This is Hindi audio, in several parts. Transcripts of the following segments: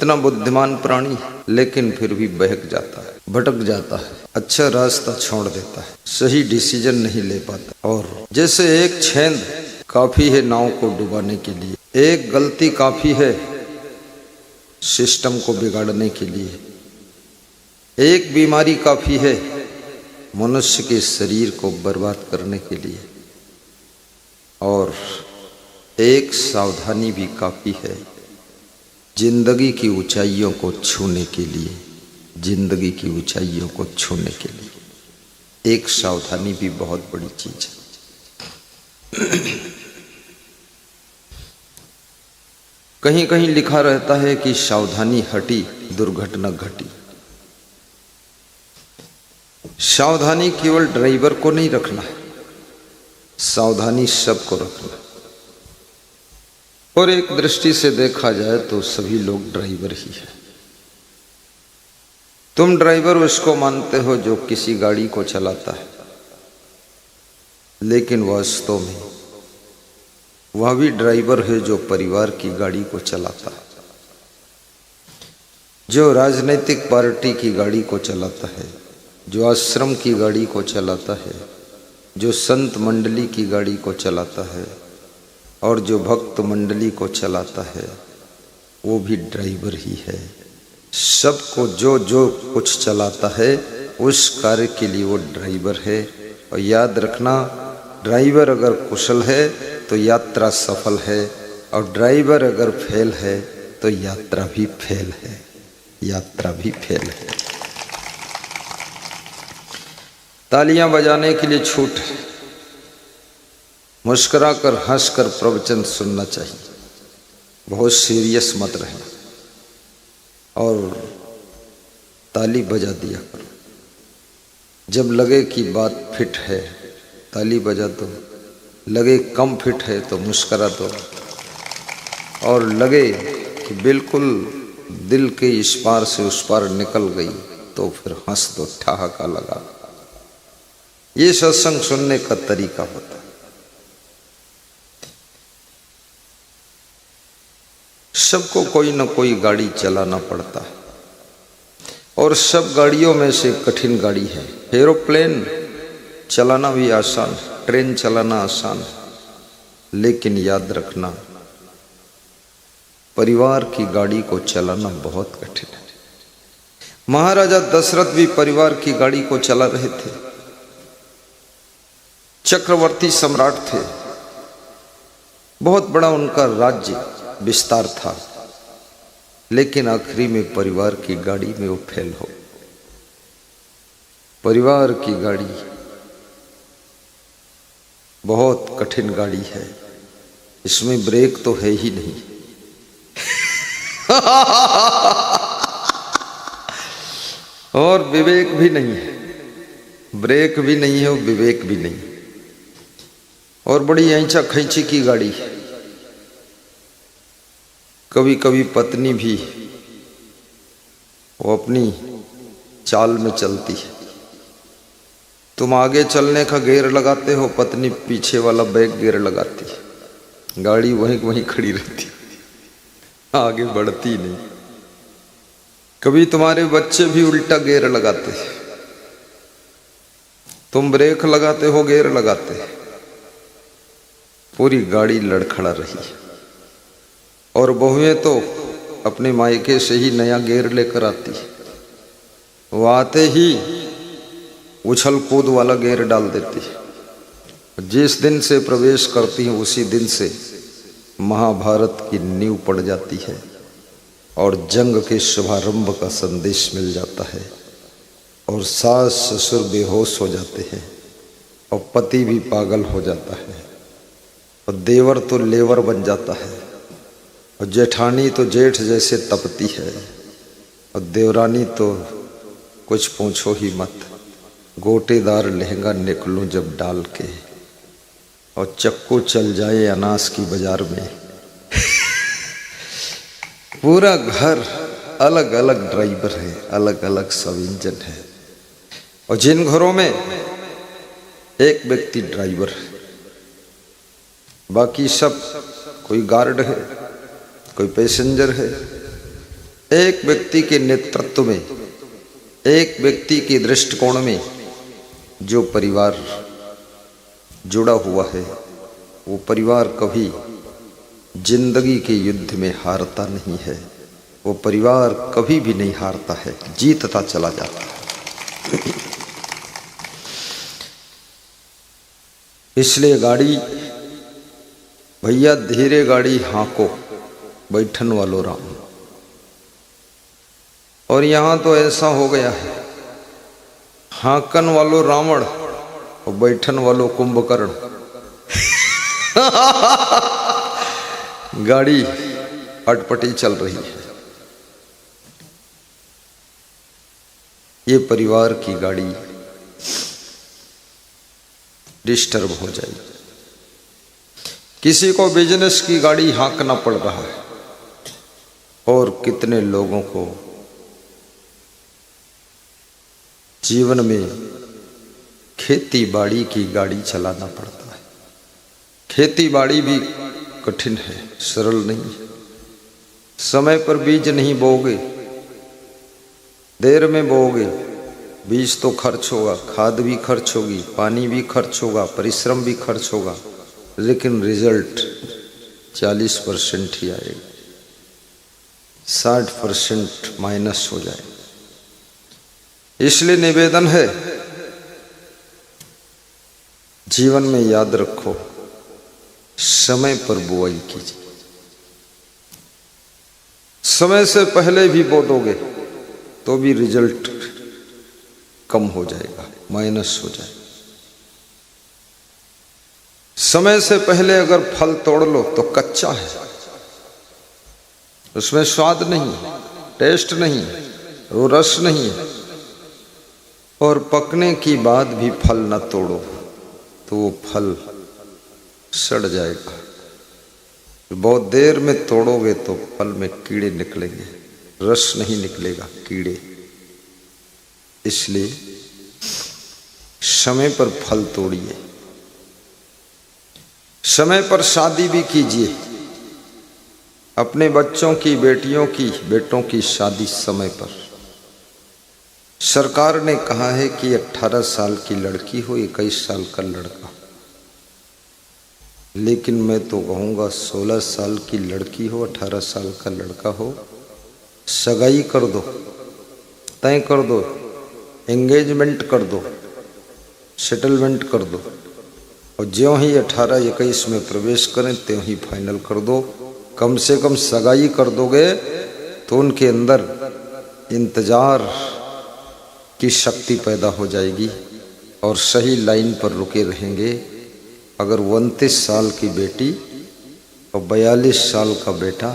इतना बुद्धिमान प्राणी लेकिन फिर भी बहक जाता है, भटक जाता है, अच्छा रास्ता छोड़ देता है, सही डिसीजन नहीं ले पाता। और जैसे एक छेद काफी है नाव को डुबाने के लिए, एक गलती काफी है सिस्टम को बिगाड़ने के लिए, एक बीमारी काफी है मनुष्य के शरीर को बर्बाद करने के लिए, और एक सावधानी भी काफी है जिंदगी की ऊंचाइयों को छूने के लिए। जिंदगी की ऊंचाइयों को छूने के लिए एक सावधानी भी बहुत बड़ी चीज है। कहीं कहीं लिखा रहता है कि सावधानी हटी दुर्घटना घटी। सावधानी केवल ड्राइवर को नहीं रखना है, सावधानी सबको रखना है। और एक दृष्टि से देखा जाए तो सभी लोग ड्राइवर ही है। तुम ड्राइवर उसको मानते हो जो किसी गाड़ी को चलाता है, लेकिन वास्तव में वह भी ड्राइवर है जो परिवार की गाड़ी को चलाता है, जो राजनीतिक पार्टी की गाड़ी को चलाता है, जो आश्रम की गाड़ी को चलाता है, जो संत मंडली की गाड़ी को चलाता है, और जो भक्त मंडली को चलाता है, वो भी ड्राइवर ही है। सबको जो जो कुछ चलाता है उस कार्य के लिए वो ड्राइवर है। और याद रखना, ड्राइवर अगर कुशल है तो यात्रा सफल है, और ड्राइवर अगर फेल है तो यात्रा भी फेल है, यात्रा भी फेल है। तालियां बजाने के लिए छूट है, मुस्कुराकर हंसकर प्रवचन सुनना चाहिए, बहुत सीरियस मत रहना, और ताली बजा दिया करो। जब लगे कि बात फिट है ताली बजा दो, लगे कम फिट है तो मुस्कुरा दो, और लगे कि बिल्कुल दिल के इस पार से उस पार निकल गई तो फिर हंस दो, ठहाका लगा। ये सत्संग सुनने का तरीका होता है। सबको कोई न कोई गाड़ी चलाना पड़ता है, और सब गाड़ियों में से कठिन गाड़ी है। एरोप्लेन चलाना भी आसान, ट्रेन चलाना आसान है, लेकिन याद रखना परिवार की गाड़ी को चलाना बहुत कठिन है। महाराजा दशरथ भी परिवार की गाड़ी को चला रहे थे, चक्रवर्ती सम्राट थे, बहुत बड़ा उनका राज्य विस्तार था, लेकिन आखिरी में परिवार की गाड़ी में वो फेल हो। परिवार की गाड़ी बहुत कठिन गाड़ी है, इसमें ब्रेक तो है ही नहीं। और विवेक भी नहीं है, ब्रेक भी नहीं है और विवेक भी नहीं, और बड़ी ऐंचा खैंची की गाड़ी है। कभी कभी पत्नी भी वो अपनी चाल में चलती है। तुम आगे चलने का गियर लगाते हो, पत्नी पीछे वाला बैक गियर लगाती है, गाड़ी वहीं वहीं खड़ी रहती है, आगे बढ़ती नहीं। कभी तुम्हारे बच्चे भी उल्टा गियर लगाते हैं, तुम ब्रेक लगाते हो गियर लगाते हैं, पूरी गाड़ी लड़खड़ा रही है। और बहुएं तो अपने मायके से ही नया गियर लेकर आती है, वो आते ही उछल कूद वाला गियर डाल देती है। जिस दिन से प्रवेश करती है उसी दिन से महाभारत की नींव पड़ जाती है, और जंग के शुभारंभ का संदेश मिल जाता है, और सास ससुर बेहोश हो जाते हैं, और पति भी पागल हो जाता है, और देवर तो लेवर बन जाता है, और जेठानी तो जेठ जैसे तपती है, और देवरानी तो कुछ पूछो ही मत, गोटेदार लहंगा निकलूं जब डाल के, और चक्कू चल जाए अनाज की बाजार में। पूरा घर अलग अलग ड्राइवर है, अलग अलग सब इंजन है, और जिन घरों में एक व्यक्ति ड्राइवर है, बाकी सब कोई गार्ड है, कोई पैसेंजर है, एक व्यक्ति के नेतृत्व में, एक व्यक्ति के दृष्टिकोण में जो परिवार जुड़ा हुआ है, वो परिवार कभी जिंदगी के युद्ध में हारता नहीं है। वो परिवार कभी भी नहीं हारता है, जीतता चला जाता है। इसलिए गाड़ी भैया धीरे गाड़ी हाँको, बैठन वालो राम। और यहां तो ऐसा हो गया है, हाँकन वालो रावण और बैठन वालो कुंभकर्ण। गाड़ी अटपटी चल रही है। ये परिवार की गाड़ी डिस्टर्ब हो जाएगी। किसी को बिजनेस की गाड़ी हाँकना पड़ रहा है और कितने लोगों को जीवन में खेती बाड़ी की गाड़ी चलाना पड़ता है। खेती बाड़ी भी कठिन है, सरल नहीं है। समय पर बीज नहीं बोओगे, देर में बोओगे, बीज तो खर्च होगा, खाद भी खर्च होगी, पानी भी खर्च होगा, परिश्रम भी खर्च होगा, लेकिन रिजल्ट 40% ही आएगा, 60% माइनस हो जाए। इसलिए निवेदन है, जीवन में याद रखो, समय पर बुआई कीजिए। समय से पहले भी बो दोगे तो भी रिजल्ट कम हो जाएगा, माइनस हो जाएगा। समय से पहले अगर फल तोड़ लो तो कच्चा है, उसमें स्वाद नहीं, टेस्ट नहीं, वो रस नहीं है। और पकने की बाद भी फल न तोड़ो तो वो फल सड़ जाएगा। बहुत देर में तोड़ोगे तो फल में कीड़े निकलेंगे, रस नहीं निकलेगा, कीड़े। इसलिए समय पर फल तोड़िए। समय पर शादी भी कीजिए। अपने बच्चों की, बेटियों की, बेटों की शादी समय पर। सरकार ने कहा है कि 18 साल की लड़की हो, 21 साल का लड़का, लेकिन मैं तो कहूँगा 16 साल की लड़की हो, 18 साल का लड़का हो, सगाई कर दो, तय कर दो, एंगेजमेंट कर दो, सेटलमेंट कर दो। और ज्यों ही 18-21 में प्रवेश करें त्यों ही फाइनल कर दो। कम से कम सगाई कर दोगे तो उनके अंदर इंतजार की शक्ति पैदा हो जाएगी और सही लाइन पर रुके रहेंगे। अगर 29 साल की बेटी और 42 साल का बेटा,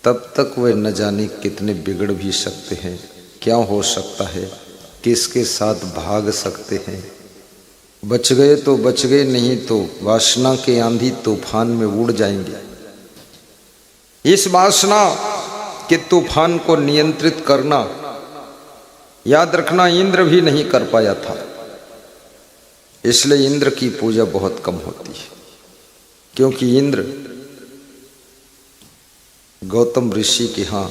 तब तक वे न जाने कितने बिगड़ भी सकते हैं, क्या हो सकता है, किसके साथ भाग सकते हैं। बच गए तो बच गए, नहीं तो वासना के आंधी तूफान में उड़ जाएंगे। इस वासना के तूफान को नियंत्रित करना, याद रखना, इंद्र भी नहीं कर पाया था। इसलिए इंद्र की पूजा बहुत कम होती है, क्योंकि इंद्र गौतम ऋषि के यहाँ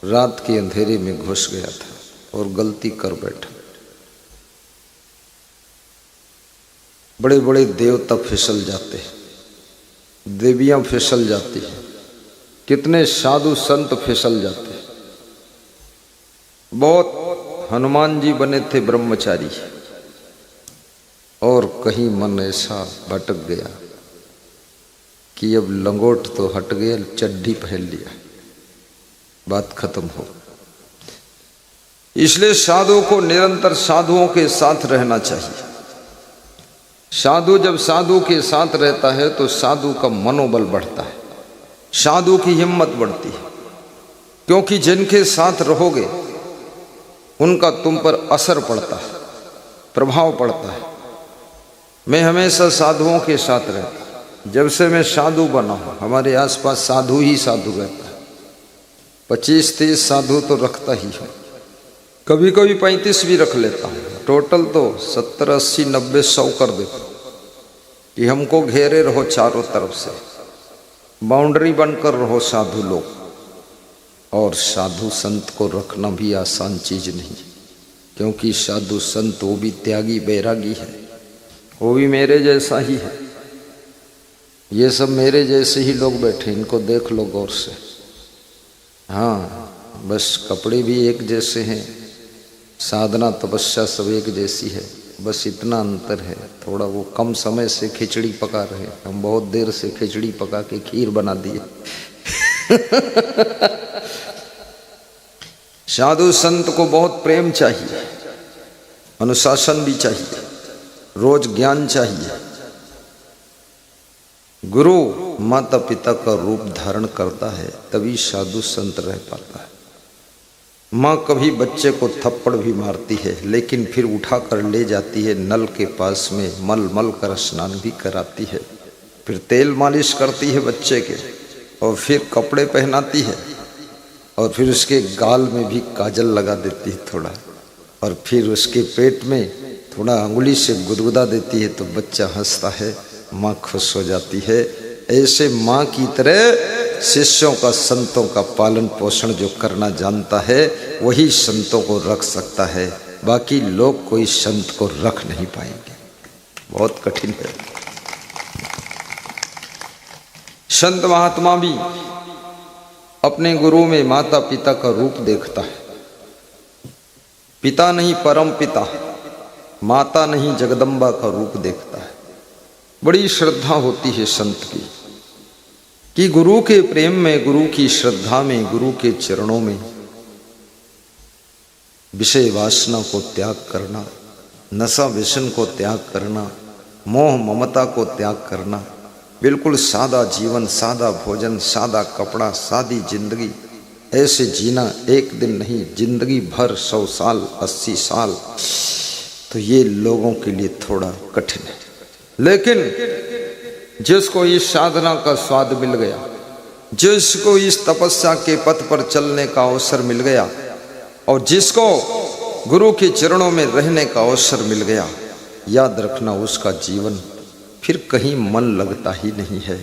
रात के अंधेरे में घुस गया था और गलती कर बैठा। बड़े बड़े देवता फिसल जाते हैं, देवियां फिसल जाती हैं, कितने साधु संत फिसल जाते हैं। बहुत हनुमान जी बने थे ब्रह्मचारी, और कहीं मन ऐसा भटक गया कि अब लंगोट तो हट गया, चड्ढी पहन लिया, बात खत्म हो। इसलिए साधु को निरंतर साधुओं के साथ रहना चाहिए। साधु जब साधु के साथ रहता है तो साधु का मनोबल बढ़ता है, साधु की हिम्मत बढ़ती है, क्योंकि जिनके साथ रहोगे उनका तुम पर असर पड़ता है, प्रभाव पड़ता है। मैं हमेशा साधुओं के साथ रहता, जब से मैं साधु बना हूँ हमारे आसपास साधु ही साधु रहता है। 25-30 साधु तो रखता ही हूँ, कभी कभी 35 भी रख लेता हूँ। टोटल तो 70, 80, 90, 100 कर देता कि हमको घेरे रहो चारों तरफ से, बाउंड्री बनकर रहो साधु लोग। और साधु संत को रखना भी आसान चीज नहीं, क्योंकि साधु संत वो भी त्यागी बैरागी है, वो भी मेरे जैसा ही है। ये सब मेरे जैसे ही लोग बैठे, इनको देख लो गौर से। हाँ, बस कपड़े भी एक जैसे हैं, साधना तपस्या सब एक जैसी है, बस इतना अंतर है। थोड़ा वो कम समय से खिचड़ी पका रहे, हम बहुत देर से खिचड़ी पका के खीर बना दिए। साधु संत को बहुत प्रेम चाहिए, अनुशासन भी चाहिए, रोज ज्ञान चाहिए। गुरु माता पिता का रूप धारण करता है तभी साधु संत रह पाता है। माँ कभी बच्चे को थप्पड़ भी मारती है, लेकिन फिर उठाकर ले जाती है नल के पास में, मल मल कर स्नान भी कराती है, फिर तेल मालिश करती है बच्चे के, और फिर कपड़े पहनाती है, और फिर उसके गाल में भी काजल लगा देती है थोड़ा, और फिर उसके पेट में थोड़ा अंगुली से गुदगुदा देती है तो बच्चा हंसता है, माँ खुश हो जाती है। ऐसे माँ की तरह शिष्यों का, संतों का पालन पोषण जो करना जानता है वही संतों को रख सकता है, बाकी लोग कोई संत को रख नहीं पाएंगे, बहुत कठिन है। संत महात्मा भी अपने गुरु में माता पिता का रूप देखता है। पिता नहीं परम पिता, माता नहीं जगदम्बा का रूप देखता है। बड़ी श्रद्धा होती है संत की कि गुरु के प्रेम में, गुरु की श्रद्धा में, गुरु के चरणों में विषय वासना को त्याग करना, नशा व्यसन को त्याग करना, मोह ममता को त्याग करना, बिल्कुल सादा जीवन, सादा भोजन, सादा कपड़ा, सादी जिंदगी, ऐसे जीना एक दिन नहीं, जिंदगी भर 100 साल 80 साल, तो ये लोगों के लिए थोड़ा कठिन है। लेकिन जिसको इस साधना का स्वाद मिल गया, जिसको इस तपस्या के पथ पर चलने का अवसर मिल गया, और जिसको गुरु के चरणों में रहने का अवसर मिल गया, याद रखना उसका जीवन फिर कहीं मन लगता ही नहीं है।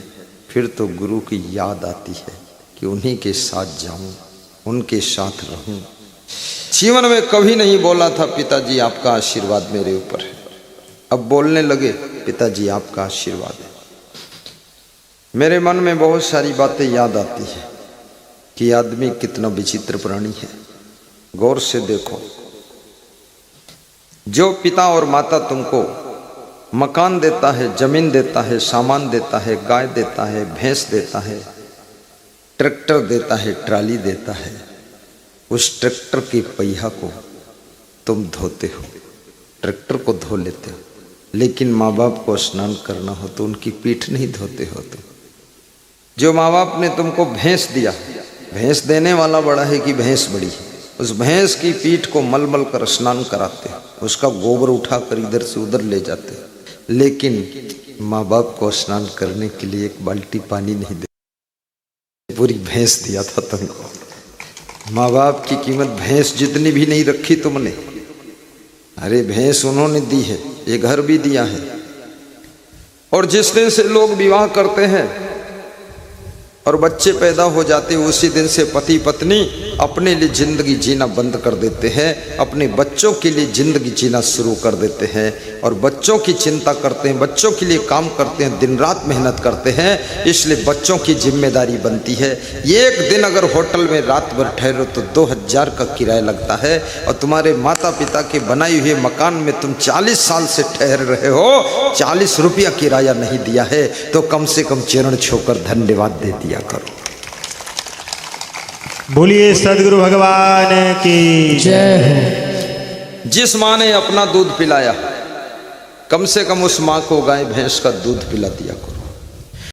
फिर तो गुरु की याद आती है कि उन्हीं के साथ जाऊं, उनके साथ रहूं। जीवन में कभी नहीं बोला था पिताजी आपका आशीर्वाद मेरे ऊपर है, अब बोलने लगे पिताजी आपका आशीर्वाद है। मेरे मन में बहुत सारी बातें याद आती है कि आदमी कितना विचित्र प्राणी है। गौर से देखो, जो पिता और माता तुमको मकान देता है, जमीन देता है, सामान देता है, गाय देता है, भैंस देता है, ट्रैक्टर देता है, ट्राली देता है, उस ट्रैक्टर के पहिया को तुम धोते हो, ट्रैक्टर को धो लेते हो, लेकिन माँ बाप को स्नान करना हो तो उनकी पीठ नहीं धोते हो तुम। जो माँ बाप ने तुमको भैंस दिया, भैंस देने वाला बड़ा है कि भैंस बड़ी है, उस भैंस की पीठ को मल मल कर स्नान कराते, उसका गोबर उठाकर इधर से उधर ले जाते, लेकिन माँ बाप को स्नान करने के लिए एक बाल्टी पानी नहीं देते। पूरी भैंस दिया था तुमको, माँ बाप की कीमत भैंस जितनी भी नहीं रखी तुमने। अरे भैंस उन्होंने दी है, ये घर भी दिया है। और जिस दिन से लोग विवाह करते हैं और बच्चे पैदा हो जाते हैं, उसी दिन से पति पत्नी अपने लिए जिंदगी जीना बंद कर देते हैं, अपने बच्चों के लिए जिंदगी जीना शुरू कर देते हैं, और बच्चों की चिंता करते हैं, बच्चों के लिए काम करते हैं, दिन रात मेहनत करते हैं। इसलिए बच्चों की जिम्मेदारी बनती है। एक दिन अगर होटल में रात भर ठहरो तो 2000 का किराया लगता है, और तुम्हारे माता पिता के बनाए हुए मकान में तुम 40 साल से ठहर रहे हो, 40 रुपया किराया नहीं दिया है, तो कम से कम चरण छूकर धन्यवाद दे दिया करो। बोलिए सदगुरु भगवान की जय। जिस माँ ने अपना दूध पिलाया, कम से कम उस माँ को गाय भैंस का दूध पिला दिया करो।